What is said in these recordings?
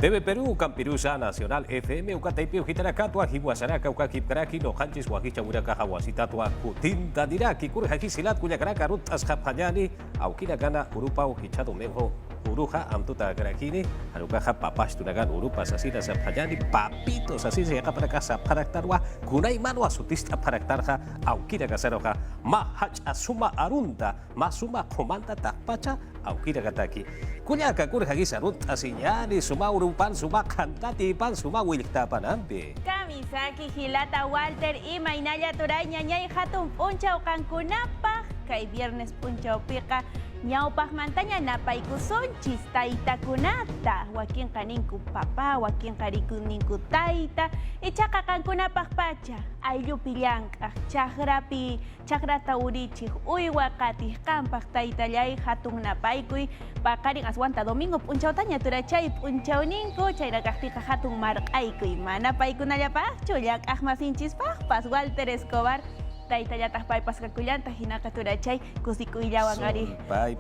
TV Perú, Campirusa Nacional FM, Ucataipi, Ujitaracatua, Hiwasaraca, Ucaquipcaraqui, Nojanchis, Huajicha, Huraca, Hawasitatua, Kutinda, Diraki, Kurjaki, Silat, Cuyacaraca, Rutas, Japayani, Aukina Gana, Urupa, Ujichado, Mejo, Uruja, Amtuta, Garakini, Arucaja, Papas, Tunagan, Urupa, Sasina, Zapayani, Papitos, así se llama para casa, para Tarwa, Kunai Mano, Asutista, para Tarja, Aukina Casaroja, Mahach, Asuma, Arunda, Masuma, Comanda, Tapacha, Aukina Gataki. Kunyaka Kurjaki, Sarut, Asinyani, Suma, Urupan, Suma, Cantati, Pan, Suma, Wilta, Panampi. Kamisaki, Gilata, Walter, y Mainaya, Turaña, Ñay, Hatun, Puncha, Cancunapa, Kai Viernes, Puncha, Pica. Ñaupas mantaña napaykusun chistaita kunata wakin kaninku papa wakin karikuninku taita ichaqa kankunapaq pacha ayllu pillanqa chakrata urichik uywa qatijqanpaq taytallay hatun napaykuy paqarin aswanta domingo p'unchawtaña turachay p'unchawninku chayra kaqpiqa hatun marq'aykuy mana paykunallapaqchu llak'aq masinchispaqpas Walter Escobar Taytallataq paypas kakullanta hinaka turachay kusikuyllawan ari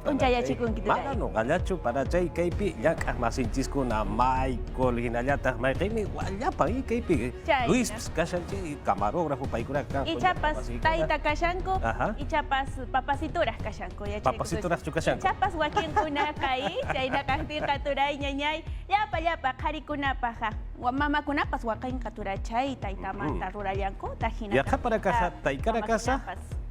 punchayachikun kituray. Magano gallachu para chay kaypi llak'aq masinchiskuna Michael hinallataq mayqimi wallapan kaypi Luis kashanchi camarógrafo paykuraqa ichapas tayta kashanku ichapas papasituras kashanku papasituras chu kashanku ichapas wakinkuna kay chayna kaqtiqa turay ñañay llapa qharikunapaq mamakunapas waqinqa turachay taytamanta rurallanku tahina yaqa para kaja taykara casa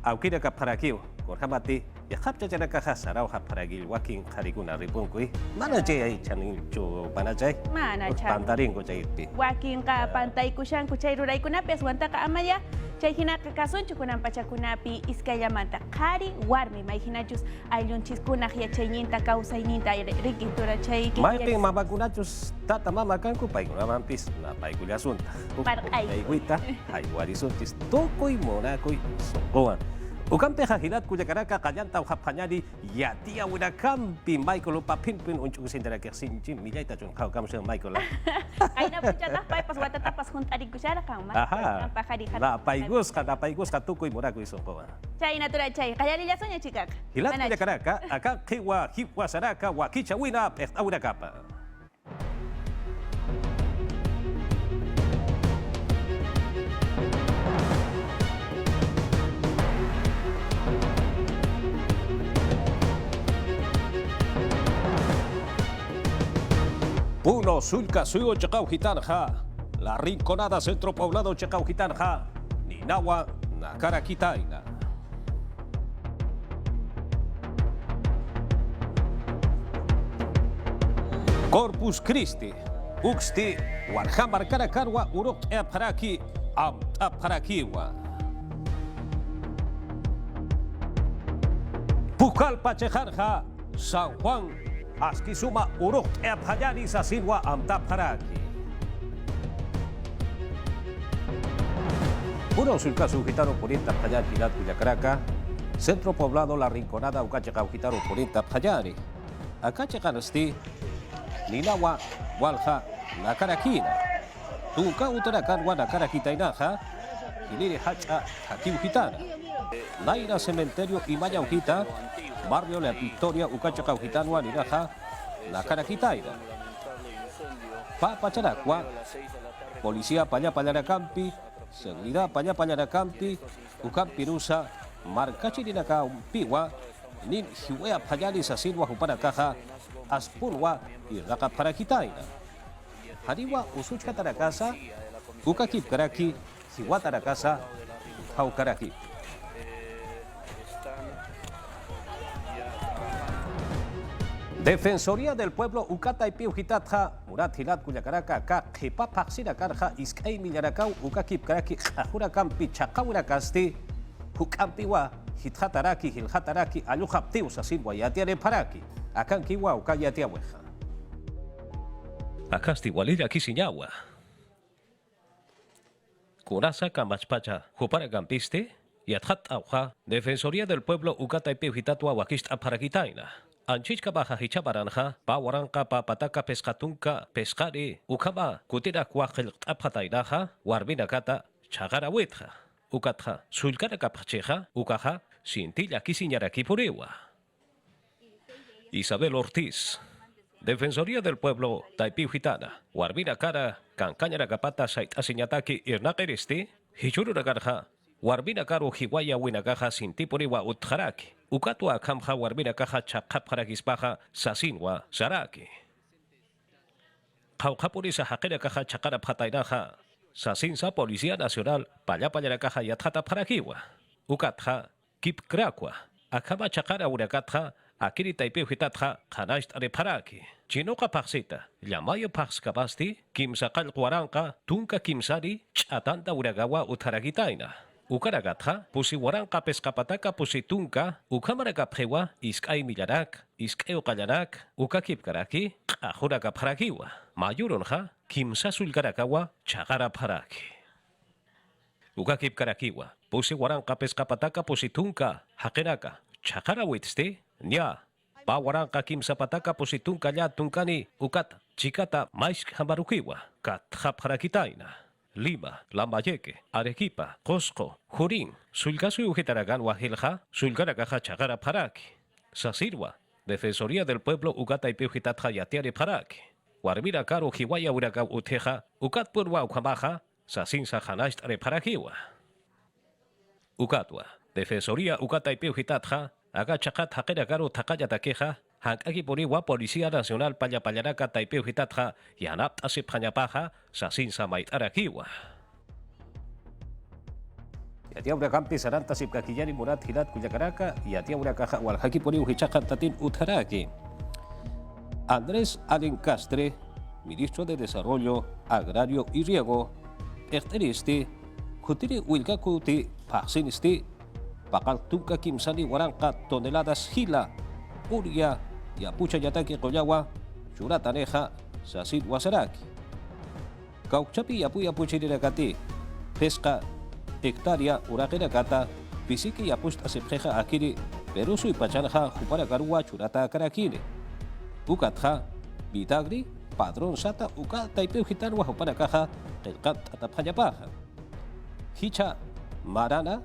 aukira ka para kiw korhamati yaqap chachara kaja sarauja para gil wakin qharikuna ripunkuy mana chay ay chanin chu mana chay pantarinko chaypi wakinqa pantaykushanku chay ruraykunapi aswantaqa amaya chay hinaka kasunchu kunan pachakunapi iskayllamanta qhari warmi may hinachus ayllunchikkunaq yachayninta kawsayninta rikin turachayki maypin mamakunachus tata mama kanku paykunamanpis napaykullasunta paykuyta haywarisunchis tukuy munakuy sunquwan ukampi hahilat Cuyacaraca Callanta Ujapañari Yatia Huracanpi Michael Papinpin Unchukusindarakek Sinchi Millayta Chunqaw Kamshan Michael Ayna punchataq paypas watatapas juntarikusharakan Napaykusqa tukuy munakuy sunquwan Chayna turachay qallarillasuña chikaq Hilat Cuyacaraca aka qiwa hiwasaraca wakicha wina p'eqta Hurakapa Puno, Sulca, Suyo, Chacauquitanja, La Rinconada, Centro Poblado, Chacauquitanja, Ninawa, Nacaraquitaina. Corpus Christi, Uxti, Warhamar, Caracarwa, Uruk, Eparaki, Aparakiwa. Pucal, Pachejanja, San Juan, Askisuma Uruk Ephayani Sasinwa Amtaparaki. Uno Sulcasu Gitano Purinta Payar Pilat Cuyacaraca, Centro Poblado La Rinconada Ucachaca Gitano Purinta Payari. Acachacanasti, Ninawa, Walja, Nacaraquina. Tunca Utaracanwa Nacaraquitainaja, Iniri Hacha, Hatiu Gitana. Naira Cementerio y Maya Ujita. Barrio La Victoria, Ucachaca, Gitanua, Niraja, La Caraquitaina. Pacharacua, Policía Payaracampi, Seguridad Payaracampi, Ucampirusa, Marcachirinaka, Piwa, Nin Hiwea Payari, Sasilwa, Uparacaja, Aspurwa y Raca Paraquitaina. Hariwa, Usucha Taracasa, Ucakip Karaki, Hiwataracasa, Haukaraki. Defensoría del Pueblo Ucata y Piujitatja, Murat Hilat Cuyacaraca, Kipa Paxira Carja, Iskay Millaracau, Ucakip Karaki, Jurakampi, Chakaurakasti, Ukampiwa, Hithataraki, Hilhataraki, Ayuhaptiu, Sasilwa, Yatiare Paraki, Akankiwa, Ukayatiaweja. Akasti Walilla Kisiñawa. Kurasa Kamachpacha, Juparacampiste, Yathat Auja, Defensoría del Pueblo Ucata y Piujitatwa, Wakist Aparaquitaina. Anchichka baja hichabaranja, pawaranka papataka pescatunka, pescari, ukama, kutira kwajel apatainaja, warbina kata, chagara witja, ukatja, sulkara kapcheja, ukaja, sintilla kisiñaraki puriwa. Isabel Ortiz, Defensoría del Pueblo, Taipiu Gitana, Warbina Cara, Cancáñara Capata, Sait Asiñataki, Irnakeristi, Hichurura Garja, Warbina Karu, Hiwaya, Winagaja, Sintipuriwa, Utjaraki, Ukatua, Kamja, Warbina Caja, Chakapjaragispaja, Sasinwa, Saraki. Kaukapurisa, Hakera Caja, Chakara Patainaja, Sasinsa, Policía Nacional, Payapayara Caja, Yatata Parakiwa, Ukatja, Kip Krakwa, Akaba Chakara, Urakatja, Akiri Taipiu Hitatja, Kanasht Areparaki. Chinoka Paxita, Yamayo Pax Kabasti, Kimsakal Guaranka, Tunka Kimsari, Chatanta Uragawa Utaragitaina. Ukaragatha, Pusi Waranka Pescapataca Pusitunka, Ukamaraga Prewa, Iskai Millarak, Iskeo Kallarak, Ukakip Karaki, Ahuraga Parakiwa, Mayuronja, Kimsasul Garakawa, Chagara Paraki. Ukakip Karakiwa, Pusi Waranka Pescapataca Pusitunka, Hakeraka, Chagara Witste, Nya. Pawaranka Kimsapataka Pusitunka ya Tunkani, Ukat, Chikata, Maisk Hamarukiwa, Katjapharakitaina, Lima, Lambayeque, Arequipa, Cosco, Jurín, Sulcasu Ujitaragan Wahilja, Sulgaragaja Chagara Paraki, Sasirwa, Defensoría del Pueblo Ugata y Piujitatja Yatiare Paraki, Warbira Karo Hiwaya Uraga Uteja, Ukat Purwa Ukamaja, Sasinsa Hanasht Reparakiwa. Ukatwa, Defensoría Ugata y Piujitatja, Aga Chakat Hakera Garo Takaya Takeja, Hankaki Puriwa Policía Nacional Payapayaraka Taipeu Hitatja, Yanap Asip Hanyapaja, Sasinsa Mait Arakiwa. Yatia Urakampi Saranta Sipkakiyani Murat Hilat Kuyakaraka, Yatia Urakaja Walhaki Puriu Hichakan Tatin Utaraki. Andrés Alencastre, Ministro de Desarrollo Agrario y Riego, Erteristi, Kutiri Wilkakuti, Paxinisti, Pakal Tunka Kimsani Waranka toneladas Hila, Uria, Yapucha Yataki Koyawa, Churataneja, Sasid Wasaraki. Kauchapi Yapuya Puchirakati, Pesca, Hectaria, Urakenakata, Pisiki Yapusta Sepjeja Akiri, Perusu y Pachanja, Jupara Garua, Churata Karakiri. Ukatja, Vitagri, Padrón Sata, Uka, Taipeu Gitanwa, Jupara Caja, Elkat Atapayapaja. Hicha, Marana,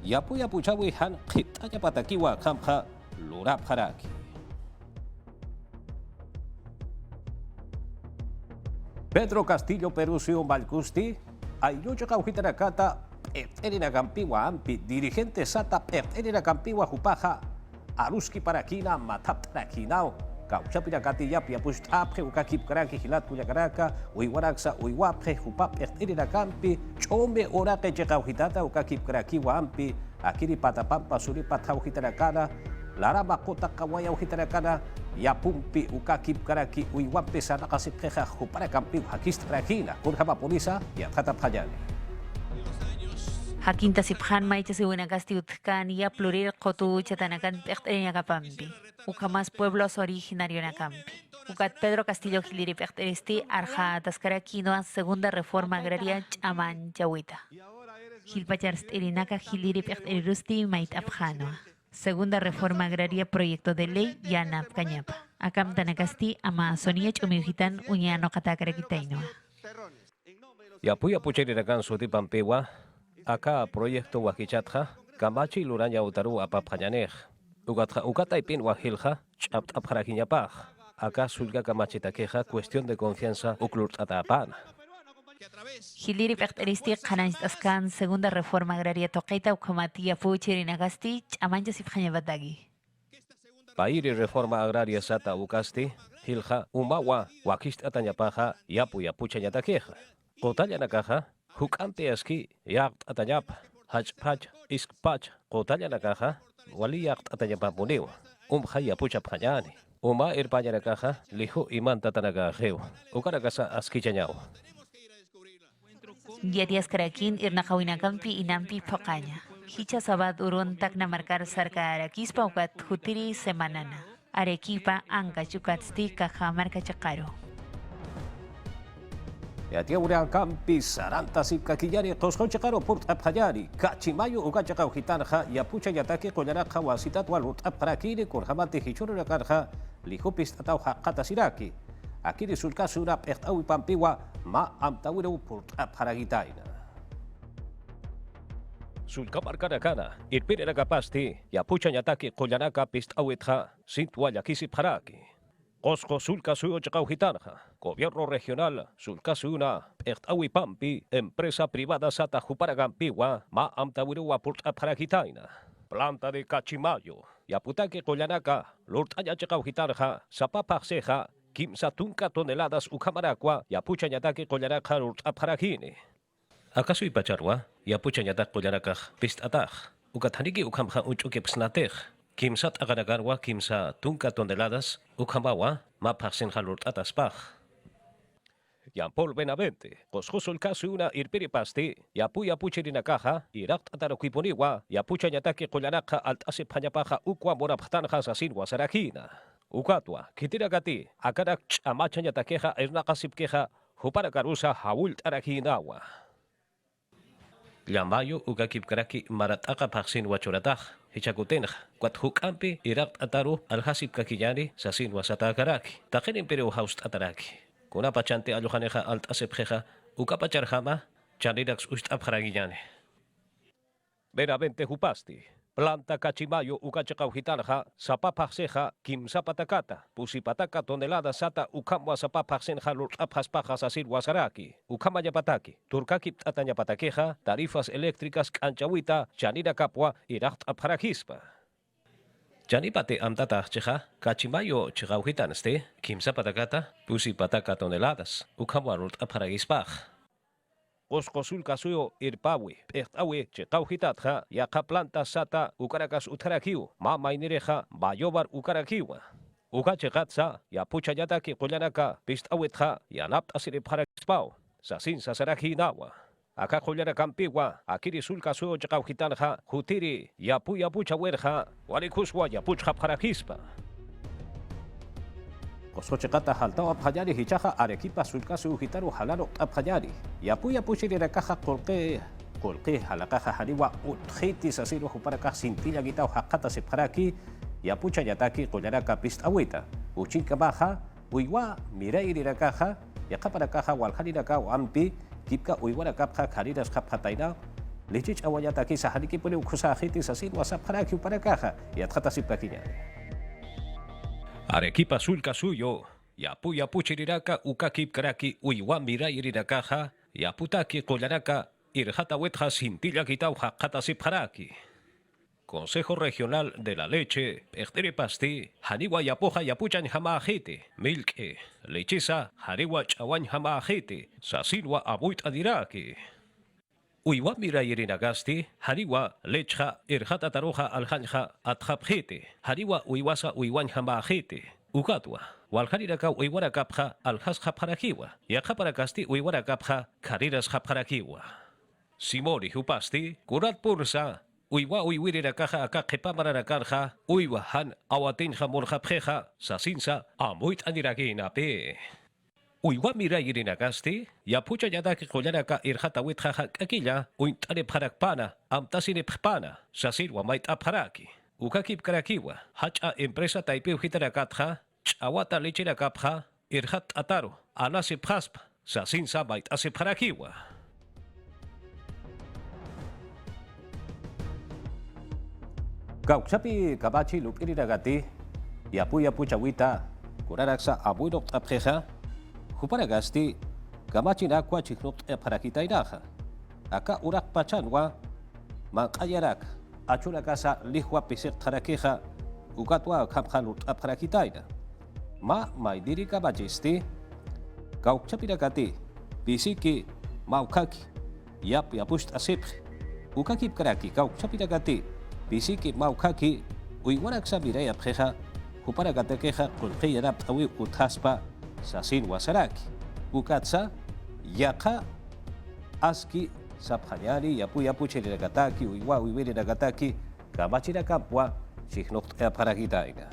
Yapuya Puchawi Han, Kitaya Patakiwa, Kampa, Lurap Haraki. Pedro Castillo Perusio Malcusti, Ayucho Caujitarakata, Erina Campiwa Ampi, dirigente Sata, Erina Campiwa Jupaja, Aruski Parakina, Matap Tarakinao, Cauchapirakati Yapia Pustapre, Ukakip Karaki, Hilat Puyakaraka, Uiwaraksa, Uiwapre, Jupap, Erina Campi, Chombe Orake Caujitata, Ukakip Karakiwa Ampi, Akiri Patapampa, Suripat Caujitarakana, Lara Bakota Kawaya Ujitarakana, Yapumpi, Ukakip Karaki, Uiwape Sanakasipkeja, Jupara Campi, Hakist Rakina, Kurjaba Polisa, Yatata Payani. Hakinta Siphan Maicha Siwinakasti Utkan y a Plurir Kotu Chatanakan Pechtenakapampi. Ukamas pueblos originario Nakampi. Ukat Pedro Castillo Giliri Pechteristi Arja Tascarakino Segunda Reforma Agraria Chaman Chawita. Gilpacharst Irinaka Giliri Pechterirusti Mait Abjanoa. Segunda Reforma Agraria Proyecto de Ley Yanap Cañapa. Akam Tanakasti Amazonia Chumijitan Uñano Katakarakitainoa. Yapuya Puchirirakan Suti Pampewa. Aka proyecto Wakichatja, Kamachi Luranya Utaru Apapayanej, Ukata Ipin Wahilja, Chapt Aparakinyapaj, Aka Sulga Kamachitakeja, cuestión de confianza, Uklurt Atapan. Hiliri Pechteristi Kananj Askan, Segunda Reforma Agraria Toqueta Ukamatía Puchirinagasti, Chamancha Sipjañabatagi. Pairi Reforma Agraria Sata Ukasti, Hilja, Umawa, Wakist Atañapaja, Yapuya Puchanyatakeja. Kotaya Nakaja, Hukampe aski yakt atanyap, hachpach, iskpach, kotanya nakaja, wali yakt atanyapa muniw, haya pucha panyani, irpanya nakaja, lihu iman tatanagaheu, ukarakasa askichanyaw. Yatias Karakin Irnakawinakampi Inampi Pokaña. Hicha Sabat Urun Takna Marcar Sarka Arakispa Ukat Hutiri Semanana. Arequipa Anka Chukatsti Kaja Marca Chakaro. Yatia Urakampi, Saranta Sipkakiyani, Tosconchakaro, Port Abhayari, Kachimayo, Ugachaka, Hitanja, Yapucha Yataki, Koyanaka, Wasitatu, Aprakiri, Kurhamati, Hichurakarja, Lihupis Atauha, Katasiraki. Akiri Sulkasura, Ertawi Pampiwa, Ma Amtawiro, Port Abharagitaina. Sulkamarkarakana, Irpiragapasti, Yapucha Yataki, Koyanaka, Pist Awitha, Sintwa Yakisi Paraki. Cosco Sulca Suyo Chacaujitarja, Gobierno Regional, Sulca Suyuna, Pechtawi Pampi, Empresa Privada Sata Juparagampiwa, Ma Amtawirua Purta Paragitaina, Planta de Cachimayo, Yaputake Colanaca, Lurtaya Chacaujitarja, Zapapaxeja, Kimsa Tunca toneladas Ucamaracua, Yapucha Yatake Colanaca Lurta Paragine. ¿Acaso Ipacharwa, Yapucha Yatak Colanaca, Pistataj, Ucataniki Ucamja Uchuke Psnatej? Kimsat agaragarwa kimsa tunka toneladas ukamawa mapaksin halurt ataspaj. Yampol Benavente, Cosjoso el caso una irpiripasti, Yapuya puchirinakaja, Irak atarokiponiwa, Yapucha yatake kolanaka alt asipañapaja ukwa moraptanja sasinwa sarakina. Ukatwa, kitiragati, akarak amacha yatakeja ernakasipkeja, huparakarusa hault arakinawa. Llamayo ukakipkaraki marataka paksin wachorataj. Hichakutenj, Kuathukampi, Irak Ataru, Alhasip Kakiyani, Sasin Wasatakaraki, Taken Imperio Haust Ataraki. Kunapachante Alujaneja Alt Asepjeja, Ukapacharjama, Chanirax Ustapjaragiyane. Benavente Jupasti, Planta Cachimayo Ukachakaujitarja, Zapapaxeja, Kim Zapatakata, Pusipataka tonelada Sata Ukamwa Zapapaxenja Lurapaspajas Asir Wasaraki, Ukamayapataki, Turkakip Tatanyapatakeja, tarifas eléctricas Canchahuita, Chanira Capua, Irak Apjarajispa. Chanipate Amtata Cheja, Cachimayo Chegaujitanste, Kim Zapatakata, Pusipataka toneladas, Ukamwa Lurapjarajispa. Coscosulca suyo irpawi, pechtawi, checaujitatja, yaka planta sata, ucaracas utarakiu, mama inireja, bayobar ukarakiwa. Ukachegatsa, yapucha yataki kolanaka, pistawitja, yanap asiriparakispao, sasin sasaraki nawa. Aka kolana kampiwa, akiri sulca suyo checaujitanja, jutiri, yapucha werja, walikuswa yapucha parakispa. Kosochekata haltao apjayari hichaja Arequipa sulcasu gitaru halaro apjayari. Yapuya puchirira caja colque halakaja hariwa utjitis asiro juparaka sintilla guitao hakata separaki. Yapucha yataki kolaraka pistawita. Uchinka baja, uiwa mireirira caja, yakapara caja walhariraka ampi, kipka uiwara kapja kariras kapjataina. Lichich awayataki sahariki pone ukusajitis asiro asaparaki uparakaja, yatkata sipakiñani. Arequipa sulca suyo, Yapuya puchiriraka ukakip karaki uiwa mirairirakaja, Yaputaki kolaraka, Irjata wetja sintilla quitau hakata sipjaraki. Consejo Regional de la Leche, Pechtere Pasti, Haniwa Yapoja Yapuchan Hamajete, Milke, Lechisa, Hariwa Chawan Hamajete, Sasilwa Abuit Adiraki. Uiwa mirairinagasti, Hariwa Lecha, Irjata Taroja Aljanja, Atjapjete, Hariwa Uiwasa Uiwan Hamajete, Ugatwa, Walhariraka Uiwara Kapja, Aljas Japarakiwa, Yajaparakasti Uiwara Kapja, Kariras Japarakiwa. Simori Hupasti, Kurat Pursa, Uiwa Uiwirakaja Akakepamarakarja, Uiwa Han Awatinja Morjapjeja, Sasinsa, Amuit Aniragina P. Uiwa mirairinagasti, Yapucha yadaki kolaraka irjata witjaja kakilla, Uintare parakpana, Amtasine pjpana, Sasirwa mait apjaraki. Ukakip karakiwa, Hacha empresa taipeu hitarakatja, Chawata lecherakapja, Irjat ataro, Anase pjaspa, Sasinsa mait asepjarakiwa. Kauxapi kabachi lupiriragati, Yapuya puchawita, Kuraraksa abuirok apjeja, Juparagasti, Gamachinakwa chiknot parakitairaja. Aka urak pachanwa, Mankayarak, Achurakasa lihua pisek tarakeja, Ukatwa kaphanut aparakitaira. Maidiri kabajisti, Kauchapiragati, Bisiki, Maukaki, Yapusht asip, Ukakip karaki, Kauchapiragati, Bisiki, Maukaki, Uiwaraksa mireya preja, Juparagatekeja, Kulkeyarap awi utaspa, Sasin wasaraki, Ukatsa, Yaka, Aski, Sapjanyari, Yapu chiriragataki, Uiwa Uiwiriragataki, Kamachira Kapwa, Chiknot Paragitaina.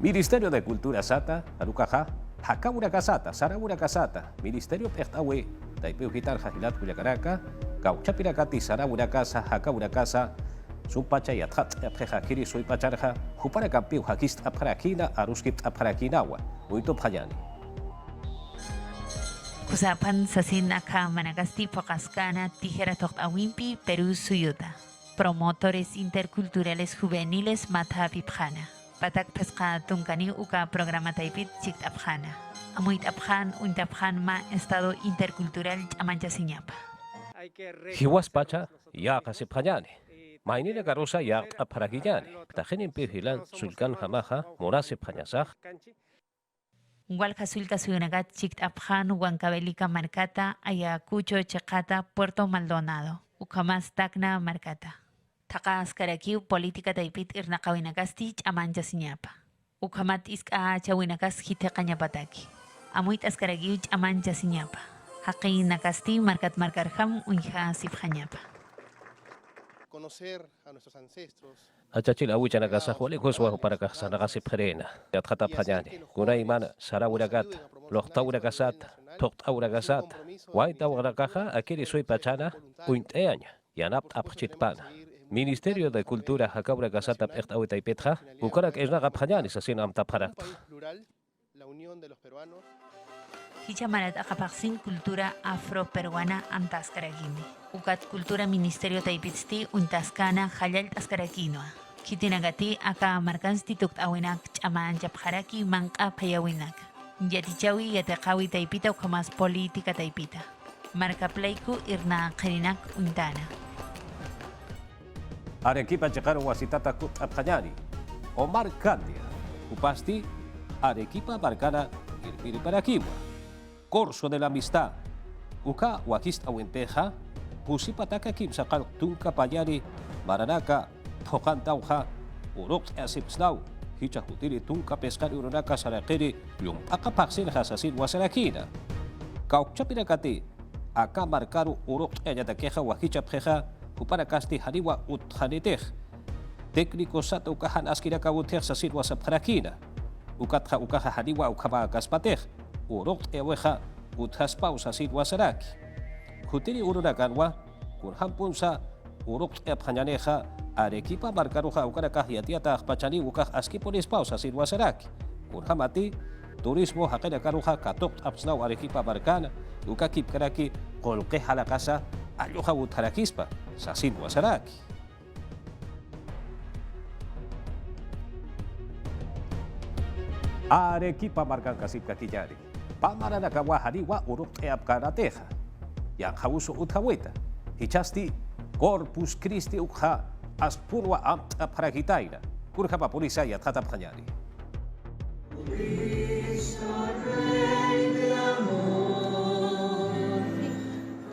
Ministerio de Cultura Sata, Arucaja, Hakabura Casata, Sarabura Casata, Ministerio Pechtawe, Taipeu Gitar Jajilat Cuyacaraka, Cauchapiracati, Sarabura Casa, Hakabura Casa, Supacha y Athat Apjejakiri soy Pacharja, Jupara Campiu Hakist Apjarakina, Aruskip Apjarakinawa, Muito Payani. Kusapan sasin aka Managasti Pokaskana, Tijera Tocht Awimpi, Perú Suyuta. promotores interculturales juveniles Mata Pipjana. Patak pesca tunkani uka programa taipit chikt abjana. Amuit abjan untapjan ma estado intercultural amancha siñapa. Hiwas pacha ya kasipjanyani. Mainina garosa ya aparagillani. Tajenin pirhilan sulkan hamaja morase panyasaj. Walka sulka suyunagat chikt abjan huancavelica marcata Ayacucho Checata Puerto Maldonado. Ukamas tacna marcata. Takas karakiu política taipit irnaqawinakasti amancha siñapa. Ukamat iska chawinakas hiteqañapataki. Amuit askarakiu amancha siñapa. Haqi nakasti markat markarham unja sifjañapa. Conocer a nuestros ancestros. Achachil awichana kasaj wali kuswa para kasana kasipjerena. Yatjata pjanyani. Kuna imana sarawiragat. Lohtawiragasat. Toqtawiragasat. Waita wagakaja akiri soy pachana. Uinteaña. Yanapt apchitpana. Ministerio de Cultura Jacaura Gasata Pertawita y Petra, Ukarak es naga Pjañanis, así no amta para. La unión de los peruanos. Hichamarat akapaksin cultura afro-peruana antaskaragini. Ukat cultura ministerio taipitsti untaskana halal taskarakinoa. Kitinagati aka markansti tuktawinak chaman japharaki manka payawinak. Yatichawi yatakawi taipita ukamas política taipita. Marka pleiku irna qirinak untana. Arequipa llegaron wasitata kut Pjañani. Omar Candia. Upasti Arequipa Marcana irpiri para Kiwa. Corso de la amistad. Uka wakista wenteja. Pusipataka kim sakal tunka payani. Maranaka tokantauja. Urok asipsnau. Hicha hutiri tunka pescari uronaka sarakiri. Yung akapaksin hasasin wasarakina. Kaukchapinakati. Aka marcaru urok ayatakeja wakicha pjeja. Upara kasti hariwa uthanitej. Técnico sata ukahan askiraka utej sasirwa sapharakina. Ukatja ukaha hariwa ukaba kaspatej. Urok eweja uthaspa usasirwa saraki. Hutiri urunakanwa kurhampunsa urok ephanyaneja Arequipa marcaruja ukaraka yatiata pachani ukah askiponispa usasirwa saraki. Kurhamati turismo hakena karuja katok apsnau Arequipa marcana ukakip karaki kolke halakasa Ayoha utharakispa sasin wasaraki. Arequipa marcan kasip kakillari. Pamarana kawahariwa uruk eapkarateja. Yang hauso uthaweta. Hichasti Corpus Christi ukha aspurwa amta paragitaina. Kurkapa polisa yathata Pjañani.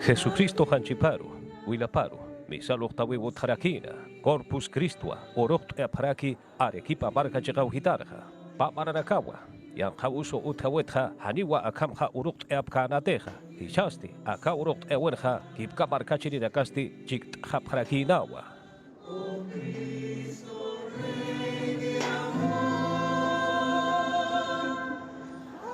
Jesucristo Hanchiparu, Huilaparu, Misal Octawe Tarakina, Corpus Christua, Oroct Eparaki, Arequipa Barca Chegauhitarja, Pamaranacawa, Yanjauso Utawetja, Haniwa Akamja Uruct Eapkanateja, Hichasti, Aka Uruct Ewenja, Kipka Barcachiri de Casti, Chikt Haparakinawa.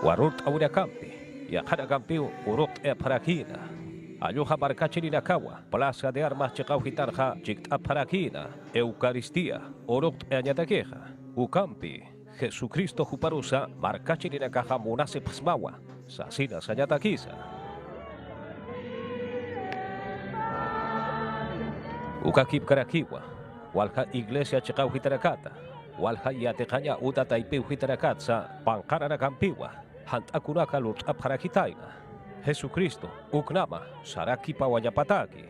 Warurt Auriacampi, Yaharacampiu, Uruct Eparakina. Ayuha Barcachiri Nakawa, Plaza de Armas Chegauhitarja, Chikt Aparakina, Eucaristía, Oroct Eñataqueja, Ucampi, Jesucristo Juparusa, Barcachiri Nakaja Munase Psmawa, Sasina Sayataquisa. Ukakip Karakiwa, Walha Iglesia Chegauhitarakata, Walha Yatecaña Uta Taipeuhitarakatsa, Pancarana Campiwa, Hantakunaka Lut Aparakitaina. Jesucristo, Uknama, Saraki Pawayapataki.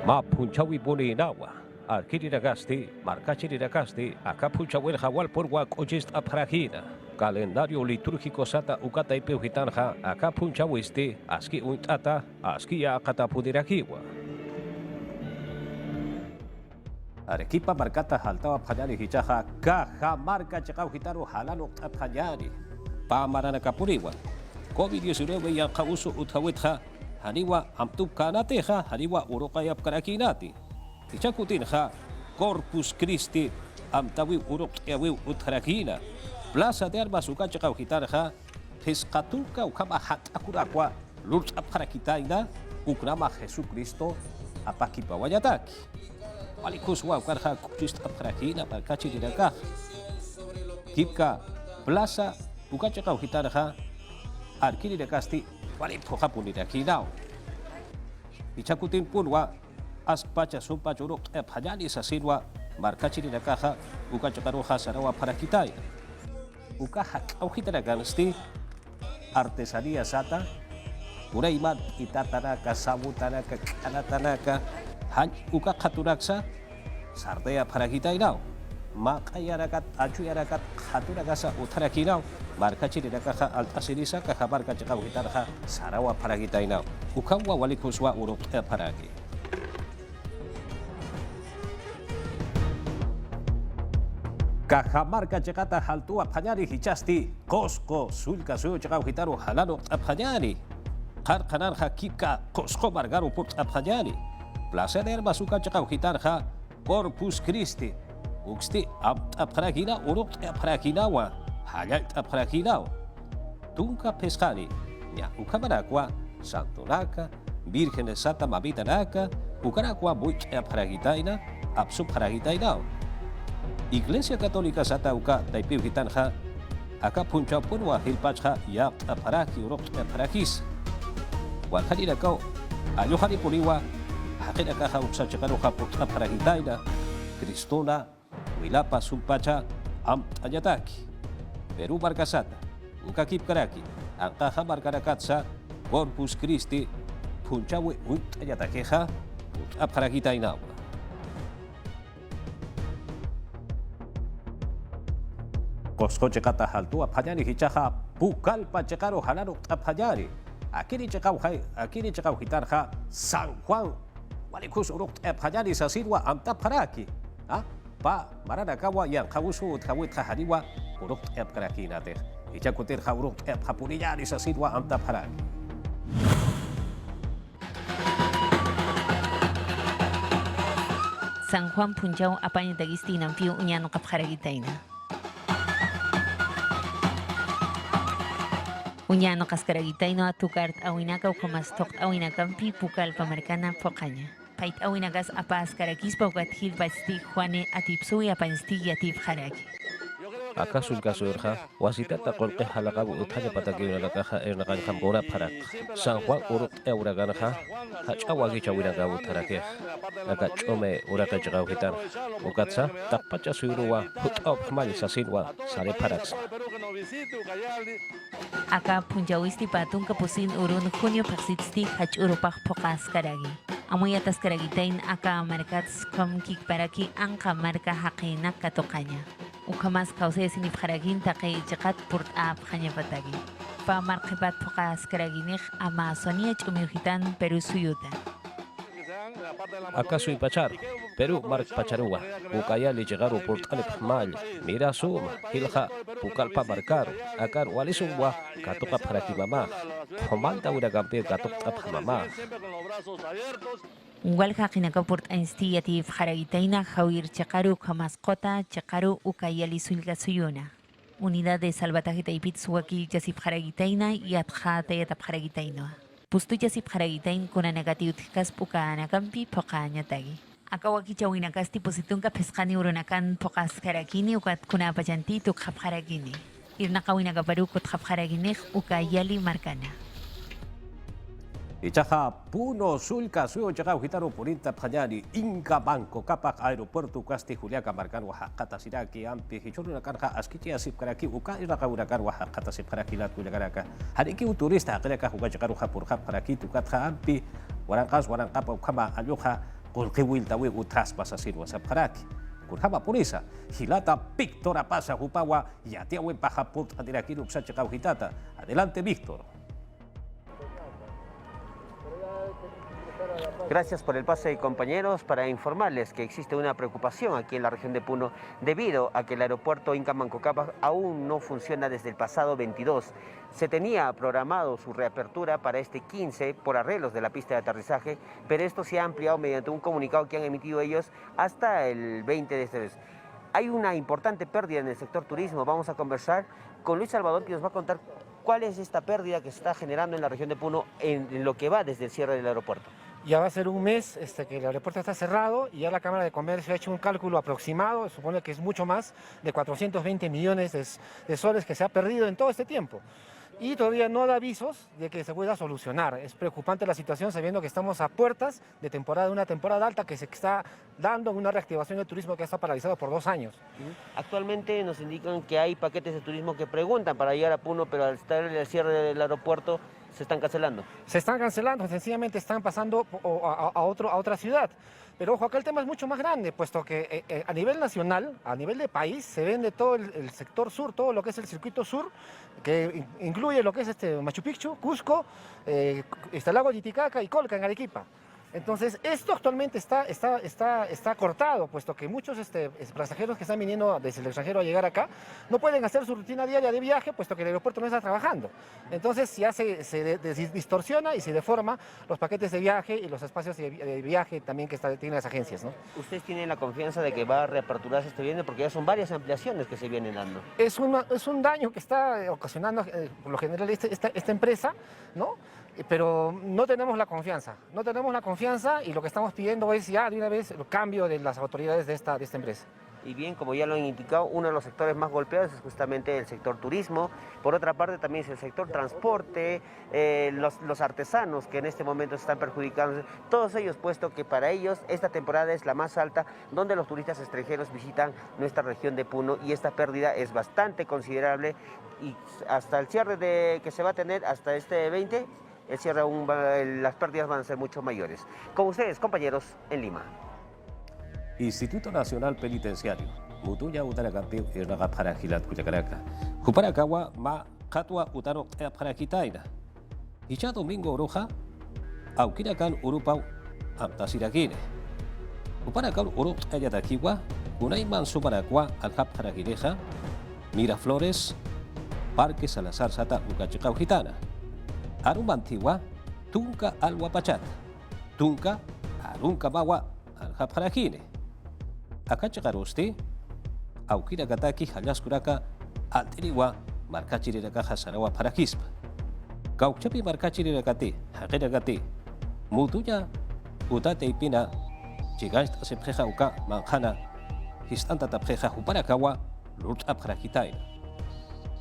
Ma punchawi buni inawa, Arkiri Nagasti, Marcachiri Nagasti, Akapunchawel Hawal por Wak Ojist Aprahina. Calendario litúrgico Sata Ukata y Peujitanja, Akapunchawisti, Aski Untata, Aski Akatapudirakiwa. Arequipa marcata haltawa Pjañani hichaja Cajamarca Chegauhitaru halano Pjañani Pamarana Kapuriwa COVID-19 yanjauso uthawetja Haniwa amtupkanateja Haniwa urokayap karakinati Hichakutinja Corpus Christi amtawi urokayawi utharakina Plaza de Armas uka Chegauhitarja Pescatuka ukama hatakurakwa Lurch apkarakitaina Ukrama Jesucristo apakipawayataki Alikuswa ukarha kuchist aprakina Barcachiri Nakaja Kipka Plaza Ukachakauhitarja Arkiri Nakasti Waliphoja Punirakinao Ichakutin punwa aspacha sumpacha uruk phanyani sasinwa markachiri na kaha uka chakaroja sarawa para kitay. Uka hakawhita na ganasti artesanía sata uraimat itatanaka sabutanaka kanatanaka han uka khaturaksa sardea para kitay now. Makayarakat achuyarakat khaturagasa utharakinaw markachiri na kaha altasinisa kaha marka chakawhitarha sarawa para kitay now. Ukawa walikuswa uruk paraki. Cajamarca chekata haltua phanyari hichasti Cosco sulka suyo chekau hitaru halano phanyari qarqanar hakika Cosco margaru put phanyari placer masuka chekau hitarha Corpus Christi uksti aprakina uruk aprakinawa hayal aprakinaw tunka pescani ya ukamanakwa santonaka Virgen de Santa Mamita Naka ukarakwa buch aprakitaina apsu aprakitainaw Iglesia Católica Satauka Taipiu Hitanha Aka Puncha Punwa Hilpacha Ya Aparaki Urok Aparakis Wakadina Kau Ayohani Puniwa Hakina Kaha Uksachakano Kaput Aparakitaina Cristona Wilapa Sumpacha Am Ayataki Peru Marcasata Ukakip Karaki Ankaha Marcarakatsa Corpus Christi Punchawe Ut Ayatakeja Aparakitaina Cosco chekata haltua phanyani hichaha pukal pachekaro halano phanyani akini chekau hitarha San Juan walikus uruk phanyani sasidwa amta paraki pa maranakawa yang kawusu kawit hadiwa uruk karaki nate hichakutir uruk hapuriyani sasidwa amta paraki San Juan Punjau apanya dagisti nampiu unyano kapharagitaina. Unyano kaskaragitaino atukart awinaka ukamastok awinakampi pukal pamarkana pokanya. Pait awinagas apas karakis paukathil basti Juane atipsui apansti yatip haraki. Akasul kasurja wasita taqolqe halaqabu uthaya patakina lakaja ernakan kambora parak San Juan uruk euraganja hachawagi chawinaga utharake aka chome uraka chagau hitar ukatsa taqpacha suruwa hutop mal sasinwa sare paraks Aka punjawisti patung kapusin urun junio paksitsti hach urupah pokas karagi. Amoy atas karagitain aka markats kom kikparaki angka marka haqinak katokanya. Ukamas kause sinip haragin taqi jiqat purt ab khanya patagi. Pa marqibat pokas karaginik ama sonia chumiuhitan Peru suyuta. Aka sui pachar Peru mark pacharua ukaya li llegaru purt alip mal mira sum hilja pukalpa markar akar walisumwa katoka paraki mama homanta uragampe katoka mama Ungwal haqinaka purt ainsti yatif haragitaina hawir chakaru kamascota chakaru ukayali sulga suyuna. Unidad de salvataje taipit suwaki yasif haragitaina y atjata yatap haragitaino. Pustu yasif haragitain kuna negatiutkas puka anakampi poka nyatagi. Akawaki chawinakas tipositunka pescani urunakan pokas karakini ukat kuna pachanti tuk haragini. Irnakawinaga baru kut haragini ukayali markana. Ichaja puno sulka suyo chagau hitaro purinta phanyani Inca Banco kapak aeropuerto kasti Juliaca markan wahakata siraki ampi hichuruna karha askiti asip karaki uka iraka urakar wahakata sip karaki lat kujagaraka hariki turista akreka huga chagaru hapurha karaki tukatha ampi warangkas warangkapa ukama aluha kulkiwil tawi utras pasasin wasap karaki kurhama purisa hilata Víctor pasa hupawa yatia wen pahaput adiraki uksa chagau hitata adelante Víctor. Gracias por el pase, compañeros, para informarles que existe una preocupación aquí en la región de Puno debido a que el aeropuerto Inca Manco Cápac aún no funciona desde el pasado 22. Se tenía programado su reapertura para este 15 por arreglos de la pista de aterrizaje, pero esto se ha ampliado mediante un comunicado que han emitido ellos hasta el 20 de este mes. Hay una importante pérdida en el sector turismo. Vamos a conversar con Luis Salvador, que nos va a contar cuál es esta pérdida que se está generando en la región de Puno en lo que va desde el cierre del aeropuerto. Ya va a ser un mes que el aeropuerto está cerrado y ya la Cámara de Comercio ha hecho un cálculo aproximado, supone que es mucho más de 420 millones de soles que se ha perdido en todo este tiempo. y todavía no da avisos de que se pueda solucionar. Es preocupante la situación sabiendo que estamos a puertas de una temporada alta que se está dando una reactivación del turismo que está paralizado por 2 años. Actualmente nos indican que hay paquetes de turismo que preguntan para llegar a Puno, pero al estar el cierre del aeropuerto se están cancelando. Se están cancelando, sencillamente están pasando a otra ciudad. Pero ojo, acá el tema es mucho más grande, puesto que a nivel nacional, a nivel de país, se vende todo el sector sur, todo lo que es el circuito sur, que incluye lo que es Machu Picchu, Cusco, el lago Titicaca y Colca en Arequipa. Entonces, esto actualmente está cortado, puesto que muchos pasajeros que están viniendo desde el extranjero a llegar acá no pueden hacer su rutina diaria de viaje, puesto que el aeropuerto no está trabajando. Entonces, ya se distorsiona y se deforma los paquetes de viaje y los espacios de viaje también que tienen las agencias, ¿no? ¿Ustedes tienen la confianza de que va a reaperturarse este viernes? Porque ya son varias ampliaciones que se vienen dando. Es un daño que está ocasionando, por lo general, esta empresa, ¿no? Pero no tenemos la confianza, y lo que estamos pidiendo es ya de una vez el cambio de las autoridades de esta empresa. Y bien, como ya lo han indicado, uno de los sectores más golpeados es justamente el sector turismo. Por otra parte, también es el sector transporte, los artesanos que en este momento se están perjudicando. Todos ellos, puesto que para ellos esta temporada es la más alta, donde los turistas extranjeros visitan nuestra región de Puno, y esta pérdida es bastante considerable. Y hasta el cierre que se va a tener hasta este 20, el cierre las pérdidas van a ser mucho mayores. Con ustedes, compañeros, en Lima. Instituto Nacional Penitenciario, Mutuya Utaracampi y Ragapara Gilat Cuyacaraka. Juparakawa ma Katua Utaro Parakitaina. Y ya domingo roja, Aukirakan Urupau Amtasirakine. Juparakan Urup Ayatakiwa, Unaiman Suparakwa Alhap Parakireja, Miraflores, Parque Salazar Sata Ukachikau Gitana. Arumantiwa, Tunca Alwapachat, Tunca Arunca Mawa Alhap Parakine. Akachagaroste, Aukira Gataki, Halaskuraka, Altiriwa, Marcachiraka Hasarawa Parakispa. Kauchapi Marcachirakate, Hageragate, Mutuya, Utate Ipina, Chigasta Sepjeja Uka, Manjana, Histanta Tapjeja Juparakawa, Ruta Parakitaina.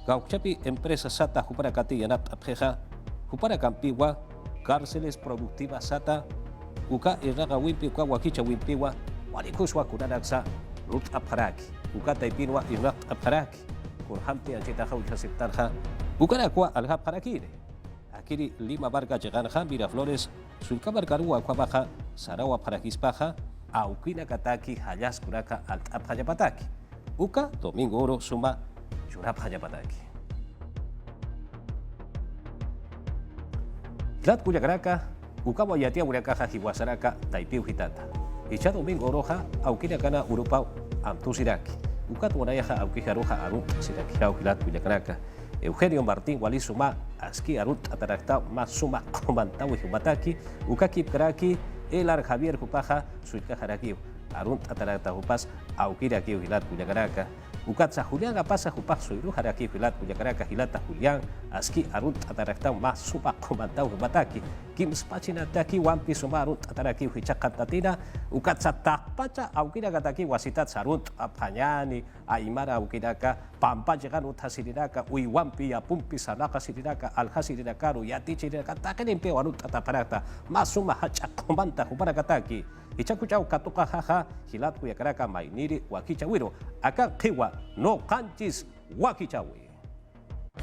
Kauchapi Empresa Sata Juparakati Yanap Tapjeja, Juparakampiwa, Cárceles Productivas Sata, Uka Iraga Wimpi, Ukawakicha Wimpiwa, Walikuswa Kuranaksa, Rut Aparaki, Ukata Ipinwa y Rat Aparaki, Kurhamti Anchitaja Uchasiptarja, Ukarakwa Alha Parakire, Akiri Lima Barca Cheganja, Miraflores, Sulkamar Karua Kwabaja, Sarawa Parakispaja, Aukina Kataki, Hayas Kuraka, Alt Apajapataki, Uka, Domingo Oro, Suma, Yurap Hayapataki. Lat Cuyacaraka, Ukawa Yatia Urakaja, Hiwasaraka, Taipiu Hitata. Icha Domingo Roja, Aukina Kana Urupau, Amtusiraki. Ukat Wanayaja, Aukijaruja, Arut, Siraki, Aukilat Cuyacaraka. Eugenio Martín Walisuma, Aski Arut Atarakta, Masuma, Comantau y Humataki, Ukaki Kraki, Elar Javier Jupaja, Suikajaraki, Arut Atarakta Jupas, Aukiraki, Hilat Cuyacaraka. Ukatsa Julián Apasa Jupaj, Suirujaraki, Hilat Cuyacaraka, Hilata Julián, Aski Arut Atarakta, Masuma, Comantau Humataki, Kim Spachinataki, Wampi Sumarut Ataraki, Hichakatatina, Ukatsa Tapacha, Aukira Gataki, Wasitat Sarut, Apanyani, Aymara Aukiraka, Pampa Lleganut Hasiriraka, Uiwampi, Apumpi, Sanaka Siriraka, Alhasirirakaru, Yatichiraka, Takenimpe, Arut Ataparata, Masuma Hachakomanta, Juparakataki, Ichakuchau Katuka Jaja, Hilat Cuyacaraka, Mainiri, Wakichawiro, Akan Kiwa, no Kanchis, Wakichawi.